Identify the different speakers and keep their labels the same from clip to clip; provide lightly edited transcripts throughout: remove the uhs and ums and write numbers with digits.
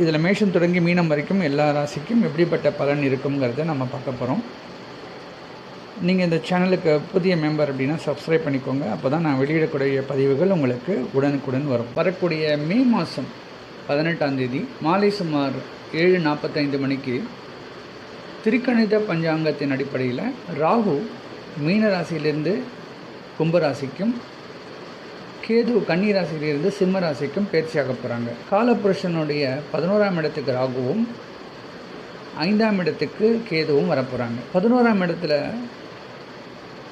Speaker 1: இதில் மேஷம் தொடங்கி மீனம் வரைக்கும் எல்லா ராசிக்கும் எப்படிப்பட்ட பலன் இருக்குங்கிறத நம்ம பார்க்க போகிறோம். நீங்கள் இந்த சேனலுக்கு புதிய மெம்பர் அப்படின்னா சப்ஸ்கிரைப் பண்ணிக்கோங்க. அப்போ தான் நான் வெளியிடக்கூடிய பதிவுகள் உங்களுக்கு உடனுக்குடன் வரும். வரக்கூடிய மே மாதம் 18ஆம் தேதி மாலை சுமார் 7:45 மணிக்கு திருக்கணித பஞ்சாங்கத்தின் அடிப்படையில் ராகு மீன ராசியிலிருந்து கும்பராசிக்கும், கேது கன்னி ராசியிலிருந்து சிம்ம ராசிக்கும் பயிற்சியாக போகிறாங்க. காலபுருஷனுடைய 11ஆம் இடத்துக்கு ராகுவும் 5ஆம் இடத்துக்கு கேதுவும் வரப்போகிறாங்க. 11ஆம் இடத்துல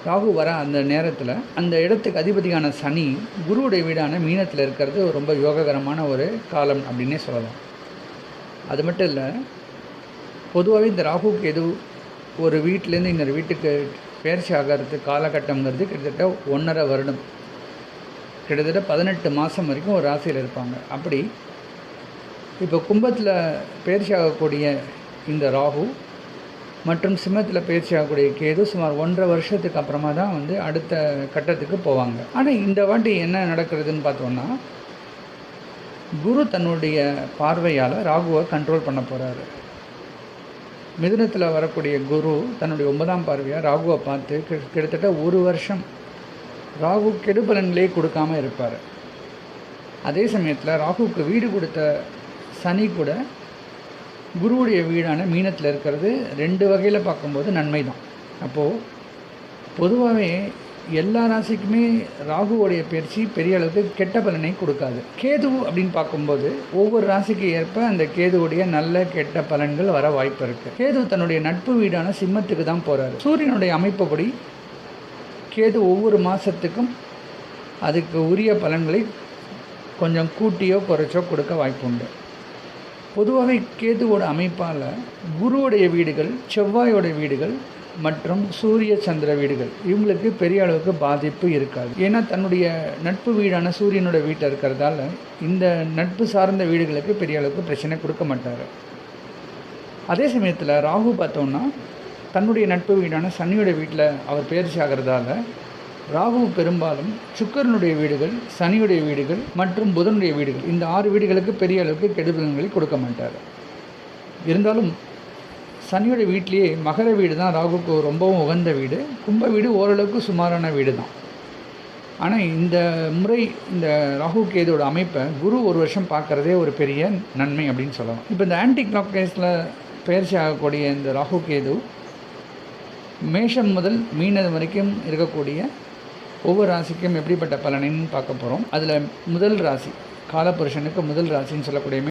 Speaker 1: ராகு வர அந்த நேரத்தில் அந்த இடத்துக்கு அதிபதியான சனி குருவுடைய வீடான மீனத்தில் இருக்கிறது ரொம்ப யோககரமான ஒரு காலம் அப்படின்னே சொல்லலாம். அது மட்டும் இல்லை, பொதுவாகவே இந்த ராகு கேது ஒரு வீட்டிலேருந்து இன்னொரு வீட்டுக்கு பயிற்சி ஆகிறது காலகட்டங்கிறது கிட்டத்தட்ட 1.5 வருடம், கிட்டத்தட்ட 18 மாதம் வரைக்கும் ஒரு ராசியில் இருப்பாங்க. அப்படி இப்போ கும்பத்தில் பயிற்சி ஆகக்கூடிய இந்த ராகு மற்றும் சிம்மத்தில் பயிற்சி ஆகக்கூடிய கேது சுமார் 1.5 வருஷத்துக்கு அப்புறமா தான் அடுத்த கட்டத்துக்கு போவாங்க. ஆனால் இந்த வாட்டி என்ன நடக்கிறதுன்னு பார்த்தோன்னா, குரு தன்னுடைய பார்வையால் ராகுவை கண்ட்ரோல் பண்ண போகிறாரு. மிதுனத்தில் வரக்கூடிய குரு தன்னுடைய 9ஆம் பார்வையாக ராகுவை பார்த்து கிட்டத்தட்ட 1 வருஷம் ராகு கெடுபலன்களே கொடுக்காமல் இருப்பார். அதே சமயத்தில் ராகுவுக்கு வீடு கொடுத்த சனி கூட குருவுடைய வீடான மீனத்தில் இருக்கிறது 2 வகையில் பார்க்கும்போது நன்மை தான். அப்போது பொதுவாகவே எல்லா ராசிக்குமே ராகுவோடைய பயிற்சி பெரிய அளவுக்கு கெட்ட பலனை கொடுக்காது. கேது அப்படின்னு பார்க்கும்போது ஒவ்வொரு ராசிக்கு ஏற்ப அந்த கேதுவுடைய நல்ல கெட்ட பலன்கள் வர வாய்ப்பு இருக்குது. கேது தன்னுடைய நட்பு வீடான சிம்மத்துக்கு தான் போகிறாரு. சூரியனுடைய அமைப்புப்படி கேது ஒவ்வொரு மாதத்துக்கும் அதுக்கு உரிய பலன்களை கொஞ்சம் கூட்டியோ குறைச்சோ கொடுக்க வாய்ப்பு உண்டு. பொதுவாகவே கேதுவோட அமைப்பால் குருவுடைய வீடுகள், செவ்வாயோடைய வீடுகள் மற்றும் சூரிய சந்திர வீடுகள் இவங்களுக்கு பெரிய அளவுக்கு பாதிப்பு இருக்காது. ஏன்னா தன்னுடைய நட்பு வீடான சூரியனோட வீட்டில் இருக்கிறதால இந்த நட்பு சார்ந்த வீடுகளுக்கு பெரிய அளவுக்கு பிரச்சனை கொடுக்க மாட்டார். அதே சமயத்தில் ராகு பார்த்தோன்னா தன்னுடைய நட்பு வீடான சனியோட வீட்டில் அவர் பயிற்சி ஆகிறதால ராகு பெரும்பாலும் சுக்கிரனுடைய வீடுகள், சனியுடைய வீடுகள் மற்றும் புதனுடைய வீடுகள் இந்த 6 வீடுகளுக்கு பெரிய அளவுக்கு கெடுபலன்களை கொடுக்க மாட்டார். இருந்தாலும் சனியோட வீட்டிலேயே மகர வீடு தான் ராகுக்கு ரொம்பவும் உகந்த வீடு. கும்ப வீடு ஓரளவுக்கு சுமாரான வீடு தான். ஆனால் இந்த முறை இந்த ராகு கேதுவோட அமைப்பை குரு 1 வருஷம் பார்க்குறதே ஒரு பெரிய நன்மை அப்படின்னு சொல்லலாம். இப்போ இந்த ஆன்டி கிளாக் கேஸில் பயிற்சி ஆகக்கூடிய இந்த ராகு கேது மேஷம் முதல் மீனம் வரைக்கும் இருக்கக்கூடிய ஒவ்வொரு ராசிக்கும் எப்படிப்பட்ட பலனைன்னு பார்க்க போகிறோம். அதில் முதல் ராசி காலபுருஷனுக்கு முதல் ராசின்னு சொல்லக்கூடிய